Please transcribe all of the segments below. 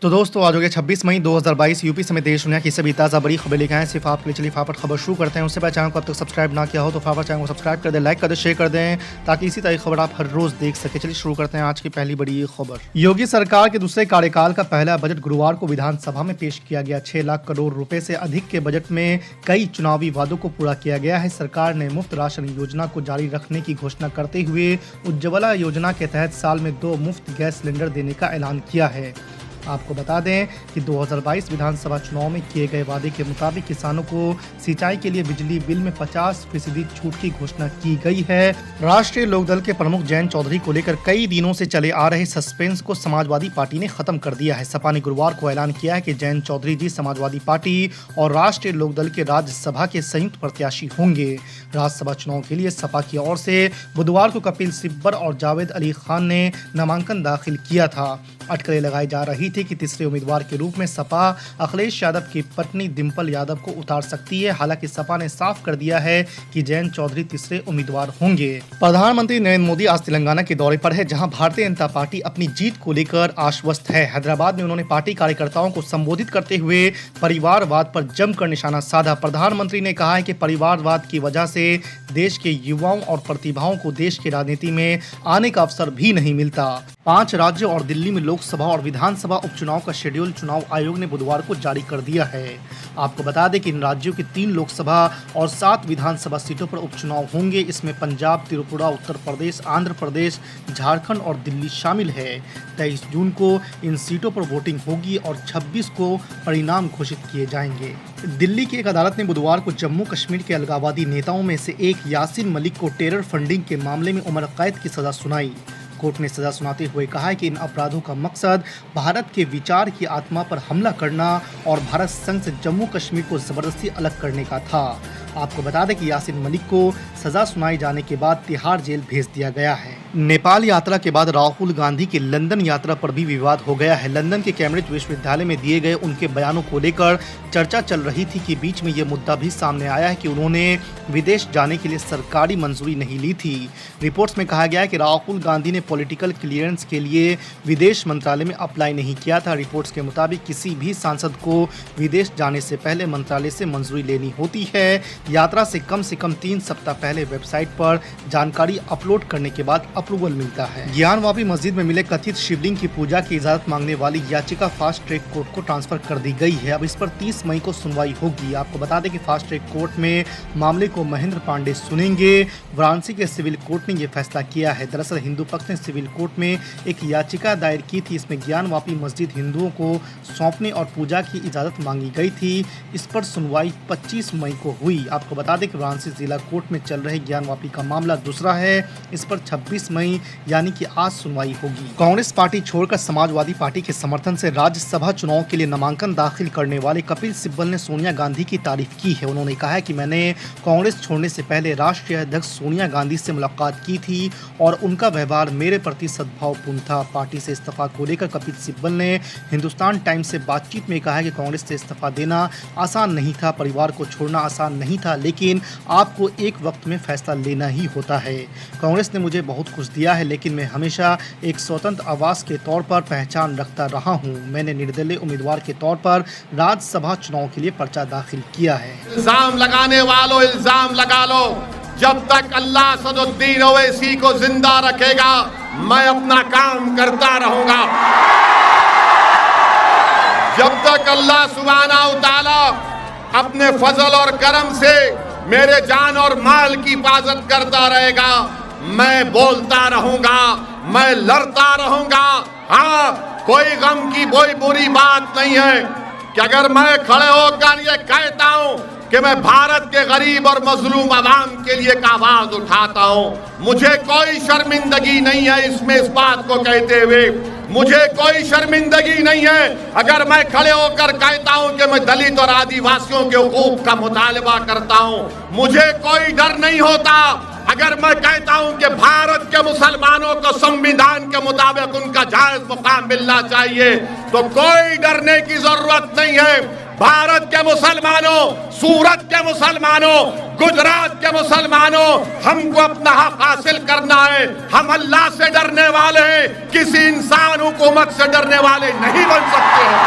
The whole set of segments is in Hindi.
तो दोस्तों आज हो गया 26 मई 2022 यूपी समेत देश दुनिया की सभी ताज़ा बड़ी खबर लेकर आए सिर्फ आपके लिए। चलिए फटाफट खबर शुरू करते हैं। उससे पहले चैनल को अब तक सब्सक्राइब ना किया हो तो फटाफट चैनल को सब्सक्राइब कर दें, लाइक कर दें, शेयर कर दें ताकि इसी तरह की खबर आप हर रोज देख सके। चलिए शुरू करते हैं आज की पहली बड़ी खबर। योगी सरकार के दूसरे कार्यकाल का पहला बजट गुरुवार को विधानसभा में पेश किया गया। 6 लाख करोड़ रुपए से अधिक के बजट में कई चुनावी वादों को पूरा किया गया है। सरकार ने मुफ्त राशन योजना को जारी रखने की घोषणा करते हुए उज्ज्वला योजना के तहत साल में 2 मुफ्त गैस सिलेंडर देने का ऐलान किया है। आपको बता दें कि 2022 विधानसभा चुनाव में किए गए वादे के मुताबिक किसानों को सिंचाई के लिए बिजली बिल में 50% छूट की घोषणा की गई है। राष्ट्रीय लोकदल के प्रमुख जयंत चौधरी को लेकर कई दिनों से चले आ रहे सस्पेंस को समाजवादी पार्टी ने खत्म कर दिया है। सपा ने गुरुवार को ऐलान किया है कि जयंत चौधरी जी समाजवादी पार्टी और राष्ट्रीय लोकदल के राज्यसभा के संयुक्त प्रत्याशी होंगे। राज्यसभा चुनाव के लिए सपा की ओर से बुधवार को कपिल सिब्बर और जावेद अली खान ने नामांकन दाखिल किया था। अटकलें लगाई जा रही थी कि तीसरे उम्मीदवार के रूप में सपा अखिलेश यादव की पत्नी डिंपल यादव को उतार सकती है। हालांकि सपा ने साफ कर दिया है कि जयंत चौधरी तीसरे उम्मीदवार होंगे। प्रधानमंत्री नरेंद्र मोदी आज तेलंगाना के दौरे पर है, जहां भारतीय जनता पार्टी अपनी जीत को लेकर आश्वस्त है। हैदराबाद में उन्होंने पार्टी कार्यकर्ताओं को संबोधित करते हुए परिवारवाद पर जमकर निशाना साधा। प्रधानमंत्री ने कहा है कि परिवारवाद की वजह से देश के युवाओं और प्रतिभाओं को देश की राजनीति में आने का अवसर भी नहीं मिलता। 5 राज्यों और दिल्ली में लोकसभा और विधानसभा उपचुनाव का शेड्यूल चुनाव आयोग ने बुधवार को जारी कर दिया है। आपको बता दें कि इन राज्यों की 3 लोकसभा और 7 विधानसभा सीटों पर उपचुनाव होंगे। इसमें पंजाब, त्रिपुरा, उत्तर प्रदेश, आंध्र प्रदेश, झारखंड और दिल्ली शामिल है। 23 जून को इन सीटों पर वोटिंग होगी और 26 को परिणाम घोषित किए जाएंगे। दिल्ली की एक अदालत ने बुधवार को जम्मू कश्मीर के अलगाववादी नेताओं में से एक यासीन मलिक को टेरर फंडिंग के मामले में उम्र कैद की सजा सुनाई। कोर्ट ने सजा सुनाते हुए कहा है कि इन अपराधों का मकसद भारत के विचार की आत्मा पर हमला करना और भारत संघ से जम्मू कश्मीर को जबरदस्ती अलग करने का था। आपको बता दें कि यासीन मलिक को सजा सुनाई जाने के बाद तिहाड़ जेल भेज दिया गया है। नेपाल यात्रा के बाद राहुल गांधी की लंदन यात्रा पर भी विवाद हो गया है। लंदन के कैम्ब्रिज विश्वविद्यालय में दिए गए उनके बयानों को लेकर चर्चा चल रही थी कि बीच में ये मुद्दा भी सामने आया है कि उन्होंने विदेश जाने के लिए सरकारी मंजूरी नहीं ली थी। रिपोर्ट्स में कहा गया है कि राहुल गांधी ने पॉलिटिकल क्लियरेंस के लिए विदेश मंत्रालय में अप्लाई नहीं किया था। रिपोर्ट्स के मुताबिक किसी भी सांसद को विदेश जाने से पहले मंत्रालय से मंजूरी लेनी होती है। यात्रा से कम 3 सप्ताह पहले वेबसाइट पर जानकारी अपलोड करने के बाद अप्रूवल मिलता है। ज्ञानवापी मस्जिद में मिले कथित शिवलिंग की पूजा की इजाजत मांगने वाली याचिका फास्ट ट्रैक कोर्ट को ट्रांसफर कर दी गई है। अब इस पर 30 मई को सुनवाई होगी। आपको बता दें कि फास्ट ट्रैक कोर्ट में मामले को महेंद्र पांडे सुनेंगे। वाराणसी के सिविल कोर्ट ने यह फैसला किया है। दरअसल हिंदू पक्ष ने सिविल कोर्ट में एक याचिका दायर की थी। इसमें ज्ञानवापी मस्जिद हिंदुओं को सौंपने और पूजा की इजाजत मांगी गई थी। इस पर सुनवाई 25 मई को हुई। आपको बता दें कि वाराणसी जिला कोर्ट में चल रहे ज्ञानवापी का मामला दूसरा है। इस पर 26 मई यानी कि आज सुनवाई होगी। कांग्रेस पार्टी छोड़कर समाजवादी पार्टी के समर्थन से राज्यसभा चुनाव के लिए नामांकन दाखिल करने वाले कपिल सिब्बल ने सोनिया गांधी की तारीफ की है। उन्होंने कहा है कि मैंने कांग्रेस छोड़ने से पहले राष्ट्रीय अध्यक्ष सोनिया गांधी से मुलाकात की थी और उनका व्यवहार मेरे प्रति सद्भावपूर्ण था। पार्टी से इस्तीफा को लेकर कपिल सिब्बल ने हिंदुस्तान टाइम्स से बातचीत में कहा है कि कांग्रेस से इस्तीफा देना आसान नहीं था, परिवार को छोड़ना आसान नहीं था, लेकिन आपको एक वक्त में फैसला लेना ही होता है। कांग्रेस ने मुझे बहुत कुछ दिया है, लेकिन मैं हमेशा एक स्वतंत्र आवाज के तौर पर पहचान रखता रहा हूं। मैंने निर्दलीय उम्मीदवार के तौर पर राज्यसभा चुनाव के लिए पर्चा दाखिल किया है। इल्जाम लगाने वालों इल्जाम लगा लो। जब तक अल्लाह सदुद्दीन ओवैसी को जिंदा रखेगा मैं अपना काम करता रहूंगा। जब तक अल्लाह सुब्हानहू तआला अपने फजल और करम से मेरे जान और माल की हिफाजत करता रहेगा मैं बोलता रहूंगा, मैं लड़ता रहूंगा। हाँ, कोई गम की कोई बुरी बात नहीं है कि अगर मैं खड़े होकर ये कहता हूं कि मैं भारत के गरीब और मजलूम आवाम के लिए एक आवाज उठाता हूं। मुझे कोई शर्मिंदगी नहीं है इसमें, इस बात को कहते हुए मुझे कोई शर्मिंदगी नहीं है अगर मैं खड़े होकर कहता हूं कि मैं दलित और आदिवासियों के हुकूक का मुतालबा करता हूं। मुझे कोई डर नहीं होता अगर मैं कहता हूं कि भारत के मुसलमानों को संविधान के मुताबिक उनका जायज मुकाम मिलना चाहिए, तो कोई डरने की जरूरत नहीं है। भारत के मुसलमानों, सूरत के मुसलमानों, गुजरात के मुसलमानों, हमको अपना हक हासिल करना है। हम अल्लाह से डरने वाले हैं, किसी इंसान हुकूमत से डरने वाले नहीं बन सकते हैं।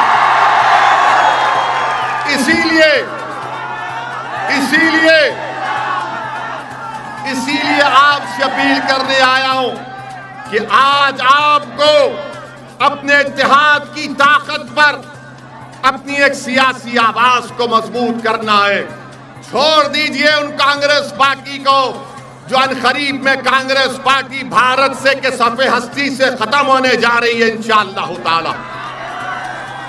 इसीलिए आपसे अपील करने आया हूं कि आज आपको अपने इत्तेहाद की ताकत पर अपनी एक सियासी आवाज को मजबूत करना है। छोड़ दीजिए उन कांग्रेस पार्टी को जो अनकरीब में कांग्रेस पार्टी भारत से के सफ़े हस्ती से खत्म होने जा रही है इंशाअल्लाह ताला।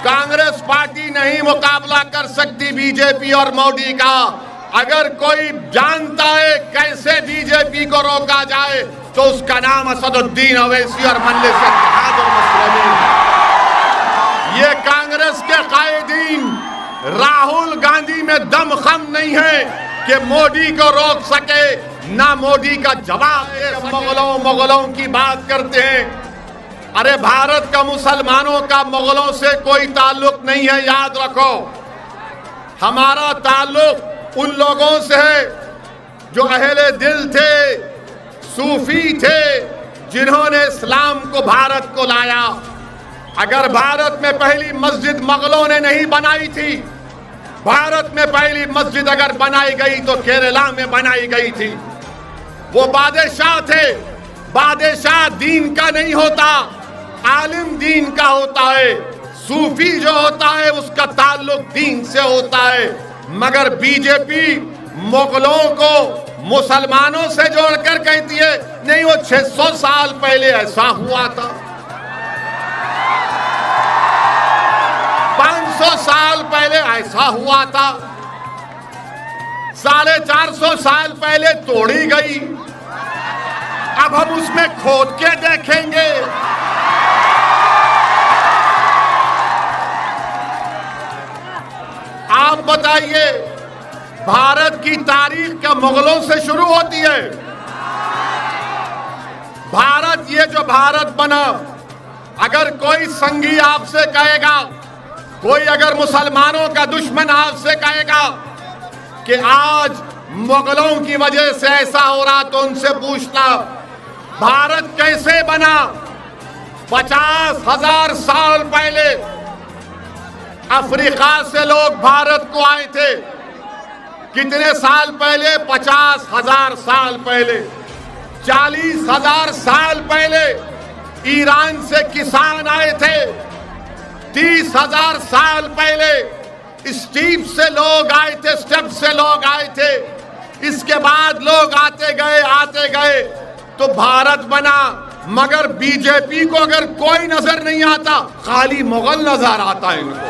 कांग्रेस पार्टी नहीं मुकाबला कर सकती बीजेपी और मोदी का। अगर कोई जानता है कैसे बीजेपी को रोका जाए तो उसका नाम असदुद्दीन ओवैसी और मजलिस इत्तेहाद और मुस्लिमीन। ये कांग्रेस के कायदीन राहुल गांधी में दमखम नहीं है कि मोदी को रोक सके, ना मोदी का जवाब। मुगलों की बात करते हैं। अरे भारत का मुसलमानों का मुगलों से कोई ताल्लुक नहीं है, याद रखो। हमारा ताल्लुक उन लोगों से है जो अहले दिल थे, सूफी थे, जिन्होंने इस्लाम को भारत को लाया। अगर भारत में पहली मस्जिद मुगलों ने नहीं बनाई थी, भारत में पहली मस्जिद अगर बनाई गई तो केरला में बनाई गई थी। वो बादशाह थे। बादशाह दीन का नहीं होता, आलिम दीन का होता है। सूफी जो होता है उसका ताल्लुक दीन से होता है। मगर बीजेपी मुगलों को मुसलमानों से जोड़कर कहती है नहीं, वो 600 साल पहले ऐसा हुआ था, 500 साल पहले ऐसा हुआ था, 450 साल पहले तोड़ी गई, अब हम उसमें खोद के देखेंगे। आप बताइए, भारत की तारीख क्या मुगलों से शुरू होती है? भारत, ये जो भारत बना, अगर कोई संगी आपसे कहेगा, कोई अगर मुसलमानों का दुश्मन आपसे कहेगा कि आज मुगलों की वजह से ऐसा हो रहा, तो उनसे पूछना भारत कैसे बना। 50,000 साल पहले अफ्रीका से लोग भारत को आए थे। कितने साल पहले? 50,000 साल पहले। 40,000 साल पहले ईरान से किसान आए थे। 30,000 साल पहले स्टीप से लोग आए थे, स्टेप से लोग आए थे। इसके बाद लोग आते गए तो भारत बना। मगर बीजेपी को अगर कोई नजर नहीं आता, खाली मुगल नजर आता है इनको।